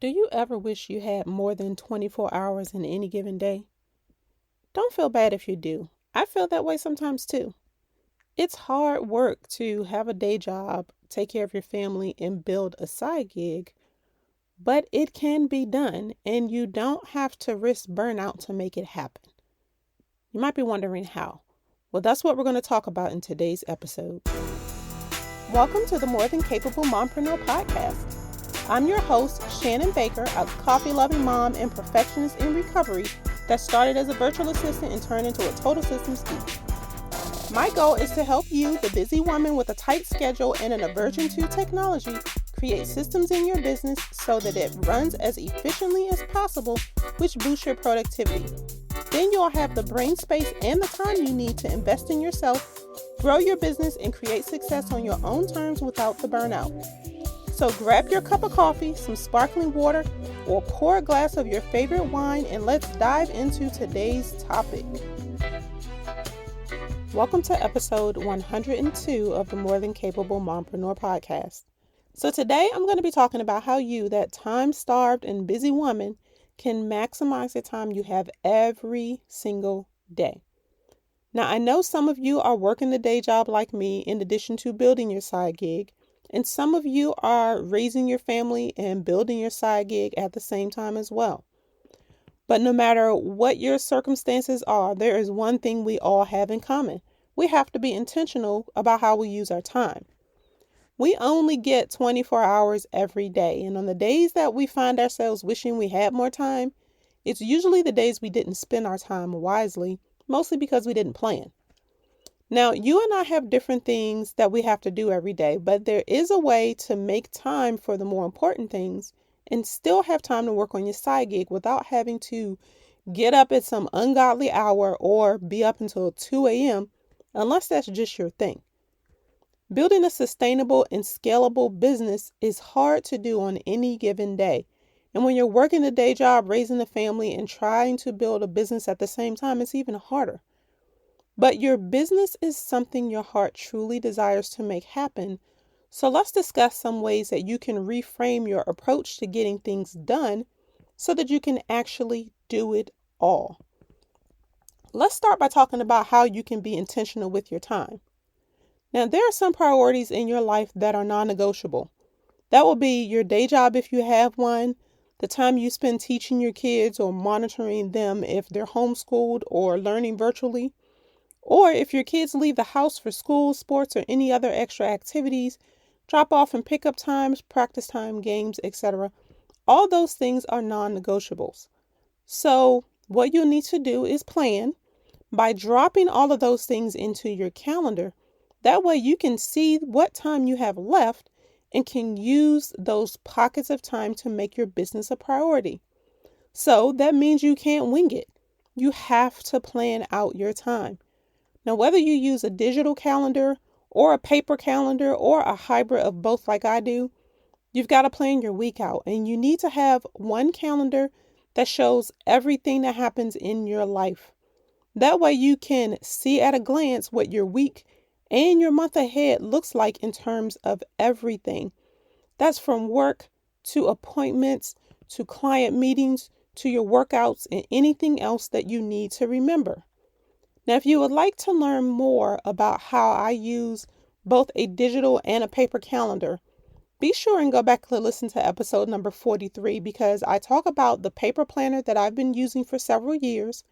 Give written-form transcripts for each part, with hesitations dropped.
Do you ever wish you had more than 24 hours in any given day? Don't feel bad if you do. I feel that way sometimes too. It's hard work to have a day job, take care of your family, and build a side gig, but it can be done, and you don't have to risk burnout to make it happen. You might be wondering how. Well, that's what we're going to talk about in today's episode. Welcome to the More Than Capable Mompreneur podcast. I'm your host, Shannon Baker, a coffee-loving mom and perfectionist in recovery that started as a virtual assistant and turned into a total systems geek. My goal is to help you, the busy woman with a tight schedule and an aversion to technology, create systems in your business so that it runs as efficiently as possible, which boosts your productivity. Then you'll have the brain space and the time you need to invest in yourself, grow your business, and create success on your own terms without the burnout. So grab your cup of coffee, some sparkling water, or pour a glass of your favorite wine, and let's dive into today's topic. Welcome to episode 102 of the More Than Capable Mompreneur podcast. So today I'm going to be talking about how you, that time-starved and busy woman, can maximize the time you have every single day. Now, I know some of you are working the day job like me in addition to building your side gig, and some of you are raising your family and building your side gig at the same time as well. But no matter what your circumstances are, there is one thing we all have in common. We have to be intentional about how we use our time. We only get 24 hours every day, and on the days that we find ourselves wishing we had more time, it's usually the days we didn't spend our time wisely, mostly because we didn't plan. Now, you and I have different things that we have to do every day, but there is a way to make time for the more important things and still have time to work on your side gig without having to get up at some ungodly hour or be up until 2 a.m., unless that's just your thing. Building a sustainable and scalable business is hard to do on any given day. And when you're working a day job, raising a family, and trying to build a business at the same time, it's even harder. But your business is something your heart truly desires to make happen. So let's discuss some ways that you can reframe your approach to getting things done so that you can actually do it all. Let's start by talking about how you can be intentional with your time. Now, there are some priorities in your life that are non-negotiable. That will be your day job if you have one, the time you spend teaching your kids or monitoring them if they're homeschooled or learning virtually, or if your kids leave the house for school, sports, or any other extra activities, drop off and pick up times, practice time, games, etc. All those things are non-negotiables. So what you'll need to do is plan by dropping all of those things into your calendar. That way you can see what time you have left and can use those pockets of time to make your business a priority. So that means you can't wing it. You have to plan out your time. Now, whether you use a digital calendar or a paper calendar or a hybrid of both like I do, you've got to plan your week out, and you need to have one calendar that shows everything that happens in your life. That way you can see at a glance what your week and your month ahead looks like in terms of everything. That's from work to appointments to client meetings to your workouts and anything else that you need to remember. Now, if you would like to learn more about how I use both a digital and a paper calendar, be sure and go back to listen to episode number 43 because I talk about the paper planner that I've been using for several years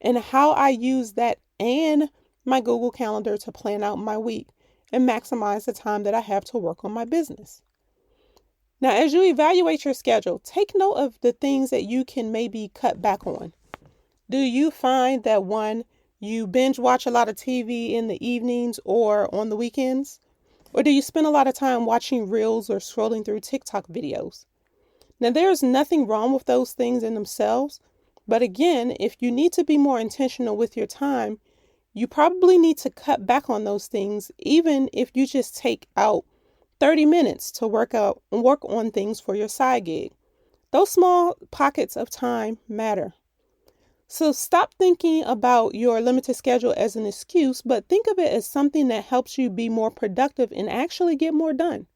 and how I use that and my Google Calendar to plan out my week and maximize the time that I have to work on my business. Now, as you evaluate your schedule, take note of the things that you can maybe cut back on. Do you find that you binge watch a lot of TV in the evenings or on the weekends? Or do you spend a lot of time watching reels or scrolling through TikTok videos? Now, there's nothing wrong with those things in themselves. But again, if you need to be more intentional with your time, you probably need to cut back on those things, even if you just take out 30 minutes to work on things for your side gig. Those small pockets of time matter. So stop thinking about your limited schedule as an excuse, but think of it as something that helps you be more productive and actually get more done.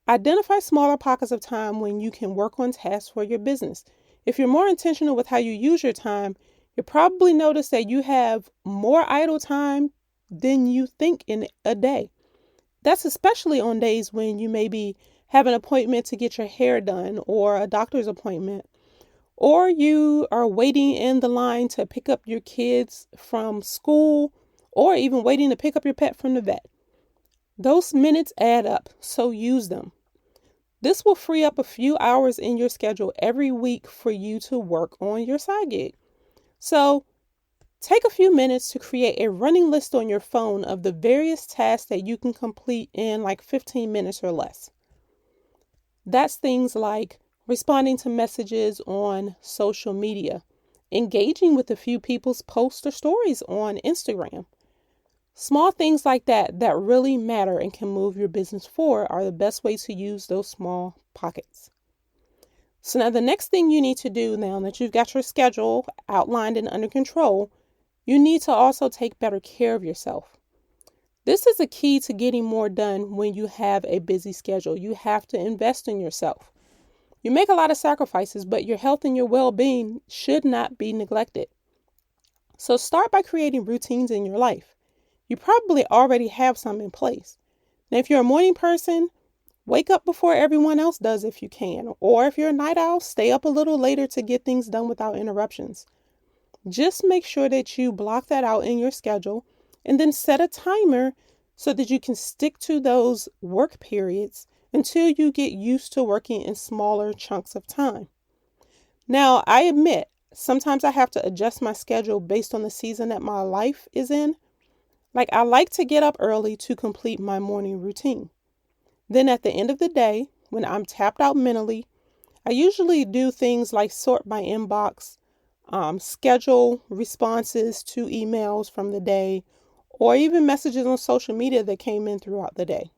Identify smaller pockets of time when you can work on tasks for your business. If you're more intentional with how you use your time, you'll probably notice that you have more idle time than you think in a day. That's especially on days when you maybe have an appointment to get your hair done or a doctor's appointment, or you are waiting in the line to pick up your kids from school, or even waiting to pick up your pet from the vet. Those minutes add up, so use them. This will free up a few hours in your schedule every week for you to work on your side gig. So take a few minutes to create a running list on your phone of the various tasks that you can complete in like 15 minutes or less. That's things like responding to messages on social media, engaging with a few people's posts or stories on Instagram. Small things like that really matter and can move your business forward are the best way to use those small pockets. So now the next thing you need to do, now that you've got your schedule outlined and under control, you need to also take better care of yourself. This is a key to getting more done when you have a busy schedule. You have to invest in yourself. You make a lot of sacrifices, but your health and your well-being should not be neglected. So start by creating routines in your life. You probably already have some in place. Now, if you're a morning person, wake up before everyone else does if you can. Or if you're a night owl, stay up a little later to get things done without interruptions. Just make sure that you block that out in your schedule and then set a timer so that you can stick to those work periods until you get used to working in smaller chunks of time. Now, I admit, sometimes I have to adjust my schedule based on the season that my life is in. Like, I like to get up early to complete my morning routine. Then at the end of the day, when I'm tapped out mentally, I usually do things like sort my inbox, schedule responses to emails from the day, or even messages on social media that came in throughout the day.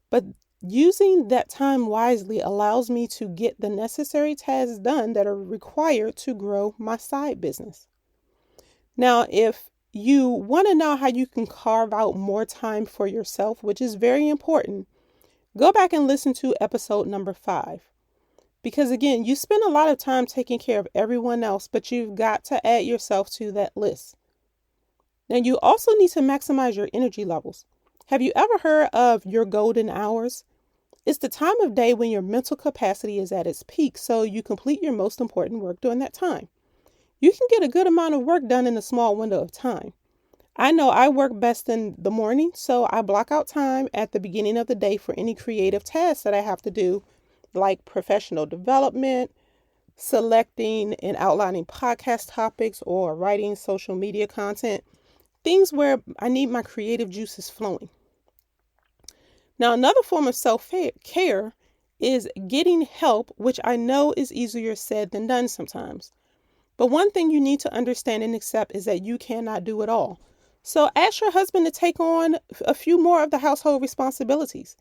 But using that time wisely allows me to get the necessary tasks done that are required to grow my side business. Now, if you want to know how you can carve out more time for yourself, which is very important, go back and listen to episode number 5. Because again, you spend a lot of time taking care of everyone else, but you've got to add yourself to that list. Now, you also need to maximize your energy levels. Have you ever heard of your golden hours? It's the time of day when your mental capacity is at its peak, so you complete your most important work during that time. You can get a good amount of work done in a small window of time. I know I work best in the morning, so I block out time at the beginning of the day for any creative tasks that I have to do, like professional development, selecting and outlining podcast topics, or writing social media content, things where I need my creative juices flowing. Now, another form of self-care is getting help, which I know is easier said than done sometimes. But one thing you need to understand and accept is that you cannot do it all. So ask your husband to take on a few more of the household responsibilities.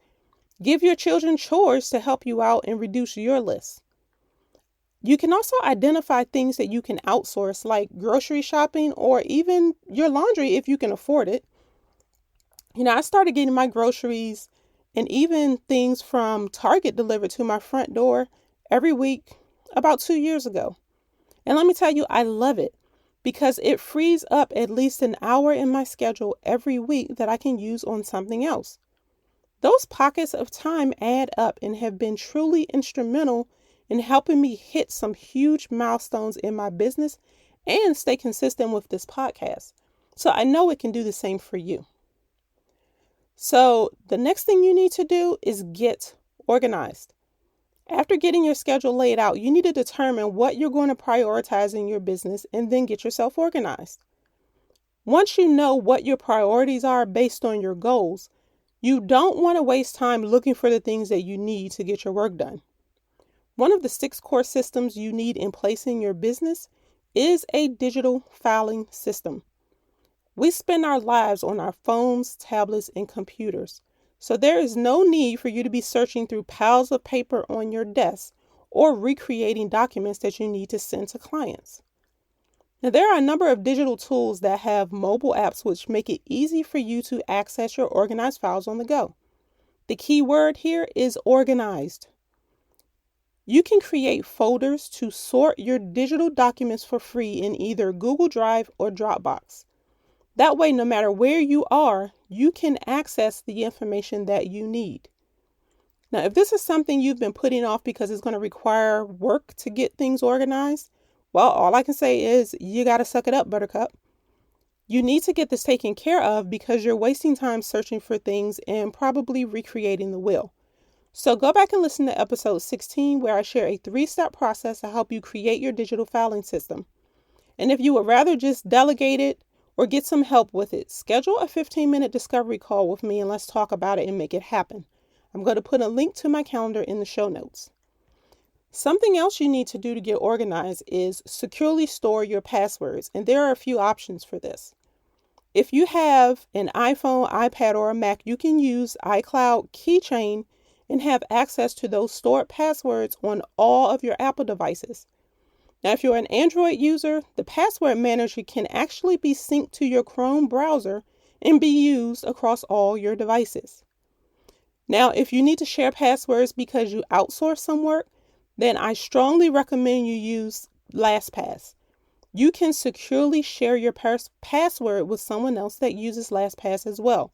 Give your children chores to help you out and reduce your list. You can also identify things that you can outsource, like grocery shopping or even your laundry if you can afford it. I started getting my groceries and even things from Target delivered to my front door every week about 2 years ago. And let me tell you, I love it because it frees up at least an hour in my schedule every week that I can use on something else. Those pockets of time add up and have been truly instrumental in helping me hit some huge milestones in my business and stay consistent with this podcast. So I know it can do the same for you. So the next thing you need to do is get organized. After getting your schedule laid out, you need to determine what you're going to prioritize in your business and then get yourself organized. Once you know what your priorities are based on your goals, you don't want to waste time looking for the things that you need to get your work done. One of the 6 core systems you need in place in your business is a digital filing system. We spend our lives on our phones, tablets, and computers. So there is no need for you to be searching through piles of paper on your desk or recreating documents that you need to send to clients. Now, there are a number of digital tools that have mobile apps which make it easy for you to access your organized files on the go. The key word here is organized. You can create folders to sort your digital documents for free in either Google Drive or Dropbox. That way, no matter where you are, you can access the information that you need. Now, if this is something you've been putting off because it's going to require work to get things organized, well, all I can say is you got to suck it up, Buttercup. You need to get this taken care of because you're wasting time searching for things and probably recreating the wheel. So go back and listen to episode 16 where I share a 3-step process to help you create your digital filing system. And if you would rather just delegate it or get some help with it, schedule a 15-minute discovery call with me and let's talk about it and make it happen. I'm going to put a link to my calendar in the show notes. Something else you need to do to get organized is securely store your passwords, and there are a few options for this. If you have an iPhone, iPad, or a Mac, you can use iCloud Keychain and have access to those stored passwords on all of your Apple devices. Now, if you're an Android user, the password manager can actually be synced to your Chrome browser and be used across all your devices. Now, if you need to share passwords because you outsource some work, then I strongly recommend you use LastPass. You can securely share your password with someone else that uses LastPass as well.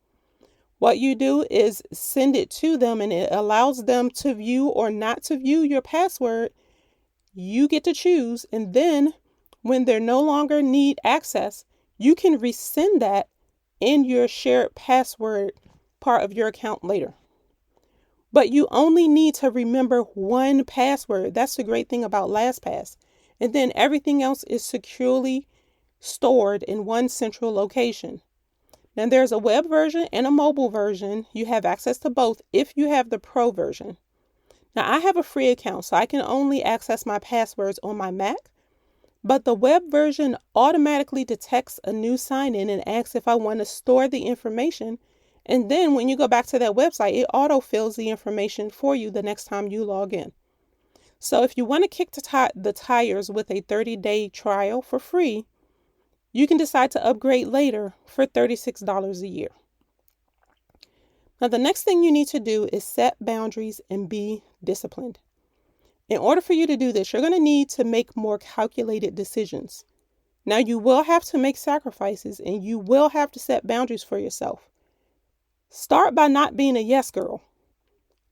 What you do is send it to them and it allows them to view or not to view your password. You get to choose, and then when they no longer need access, you can resend that in your shared password part of your account later. But you only need to remember one password. That's the great thing about LastPass. And then everything else is securely stored in one central location. Now there's a web version and a mobile version. You have access to both if you have the Pro version. Now I have a free account, so I can only access my passwords on my Mac. But the web version automatically detects a new sign-in and asks if I want to store the information. And then when you go back to that website, it auto-fills the information for you the next time you log in. So if you want to kick the tires with a 30-day trial for free, you can decide to upgrade later for $36 a year. Now, the next thing you need to do is set boundaries and be disciplined. In order for you to do this, you're going to need to make more calculated decisions. Now, you will have to make sacrifices and you will have to set boundaries for yourself. Start by not being a yes girl.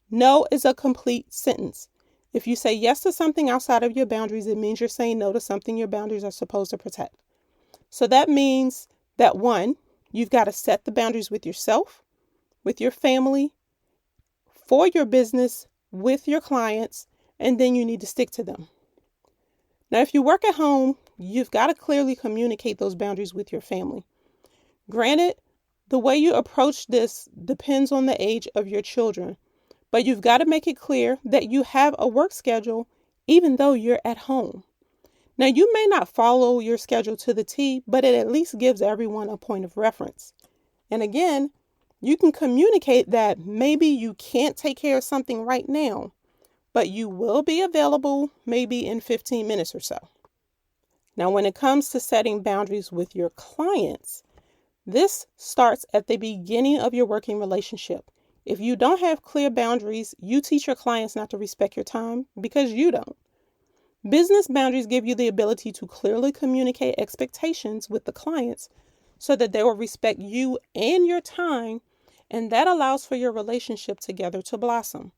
No is a complete sentence. If you say yes to something outside of your boundaries, it means you're saying no to something your boundaries are supposed to protect. So that means that 1, you've got to set the boundaries with yourself, with your family, for your business, with your clients, and then you need to stick to them. Now, if you work at home, you've got to clearly communicate those boundaries with your family. Granted, the way you approach this depends on the age of your children, but you've got to make it clear that you have a work schedule even though you're at home. Now, you may not follow your schedule to the T, but it at least gives everyone a point of reference. And again, you can communicate that maybe you can't take care of something right now, but you will be available maybe in 15 minutes or so. Now, when it comes to setting boundaries with your clients, this starts at the beginning of your working relationship. If you don't have clear boundaries, you teach your clients not to respect your time because you don't. Business boundaries give you the ability to clearly communicate expectations with the clients so that they will respect you and your time, and that allows for your relationship together to blossom.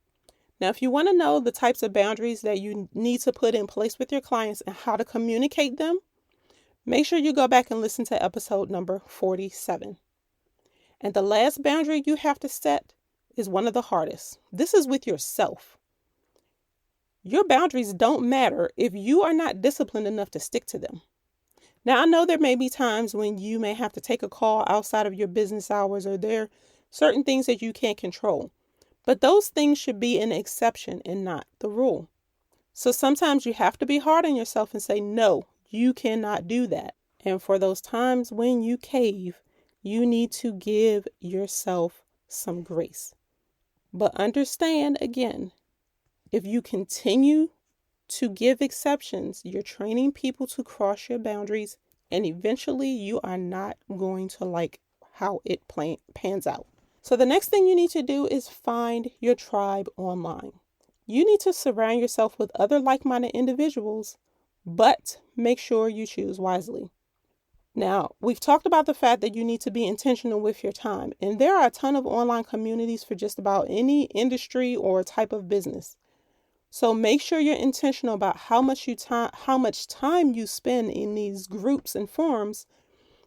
Now, if you want to know the types of boundaries that you need to put in place with your clients and how to communicate them, make sure you go back and listen to episode number 47. And the last boundary you have to set is one of the hardest. This is with yourself. Your boundaries don't matter if you are not disciplined enough to stick to them. Now, I know there may be times when you may have to take a call outside of your business hours, or there are certain things that you can't control. But those things should be an exception and not the rule. So sometimes you have to be hard on yourself and say, no, you cannot do that. And for those times when you cave, you need to give yourself some grace. But understand, again, if you continue to give exceptions, you're training people to cross your boundaries, and eventually you are not going to like how it pans out. So the next thing you need to do is find your tribe online. You need to surround yourself with other like-minded individuals, but make sure you choose wisely. Now, we've talked about the fact that you need to be intentional with your time, and there are a ton of online communities for just about any industry or type of business. So make sure you're intentional about how much time you spend in these groups and forums,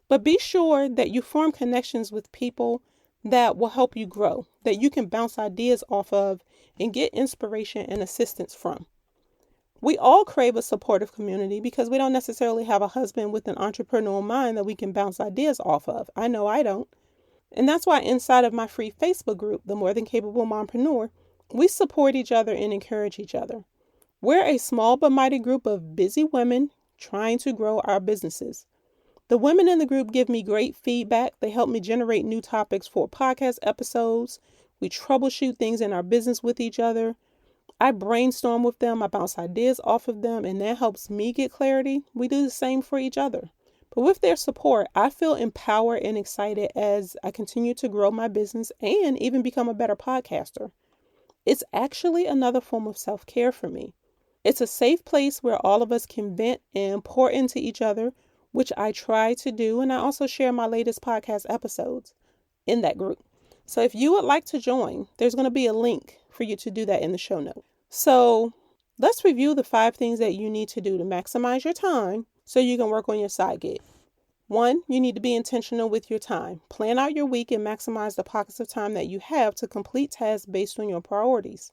but be sure that you form connections with people that will help you grow, that you can bounce ideas off of and get inspiration and assistance from. We all crave a supportive community because we don't necessarily have a husband with an entrepreneurial mind that we can bounce ideas off of. I know I don't. And that's why inside of my free Facebook group, The More Than Capable Mompreneur, we support each other and encourage each other. We're a small but mighty group of busy women trying to grow our businesses. The women in the group give me great feedback. They help me generate new topics for podcast episodes. We troubleshoot things in our business with each other. I brainstorm with them, I bounce ideas off of them, and that helps me get clarity. We do the same for each other. But with their support, I feel empowered and excited as I continue to grow my business and even become a better podcaster. It's actually another form of self-care for me. It's a safe place where all of us can vent and pour into each other, which I try to do, and I also share my latest podcast episodes in that group. So if you would like to join, there's going to be a link for you to do that in the show notes. So let's review the 5 things that you need to do to maximize your time so you can work on your side gig. 1, you need to be intentional with your time. Plan out your week and maximize the pockets of time that you have to complete tasks based on your priorities.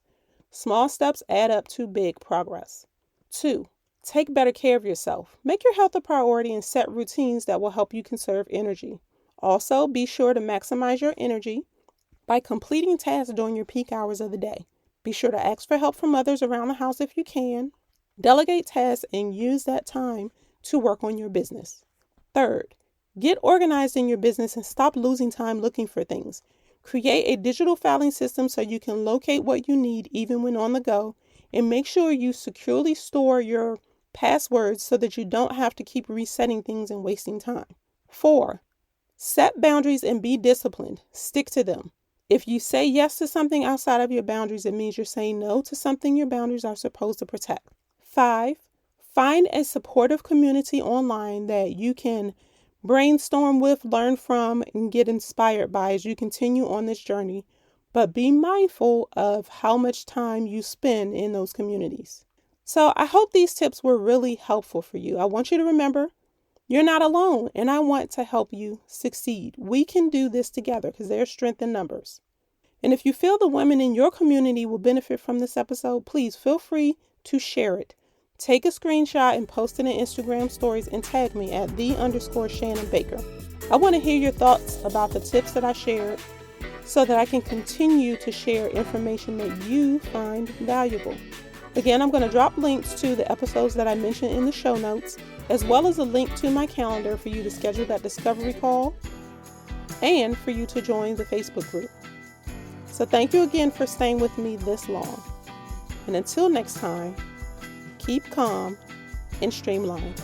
Small steps add up to big progress. 2, take better care of yourself. Make your health a priority and set routines that will help you conserve energy. Also, be sure to maximize your energy by completing tasks during your peak hours of the day. Be sure to ask for help from others around the house if you can. Delegate tasks and use that time to work on your business. 3rd, get organized in your business and stop losing time looking for things. Create a digital filing system so you can locate what you need even when on the go, and make sure you securely store your passwords so that you don't have to keep resetting things and wasting time. 4, set boundaries and be disciplined. Stick to them. If you say yes to something outside of your boundaries, it means you're saying no to something your boundaries are supposed to protect. 5, find a supportive community online that you can brainstorm with, learn from, and get inspired by as you continue on this journey. But be mindful of how much time you spend in those communities. So I hope these tips were really helpful for you. I want you to remember, you're not alone, and I want to help you succeed. We can do this together because there's strength in numbers. And if you feel the women in your community will benefit from this episode, please feel free to share it. Take a screenshot and post it in Instagram stories and tag me at _Shannon Baker. I want to hear your thoughts about the tips that I shared so that I can continue to share information that you find valuable. Again, I'm going to drop links to the episodes that I mentioned in the show notes, as well as a link to my calendar for you to schedule that discovery call and for you to join the Facebook group. So thank you again for staying with me this long. And until next time, keep calm and streamlined.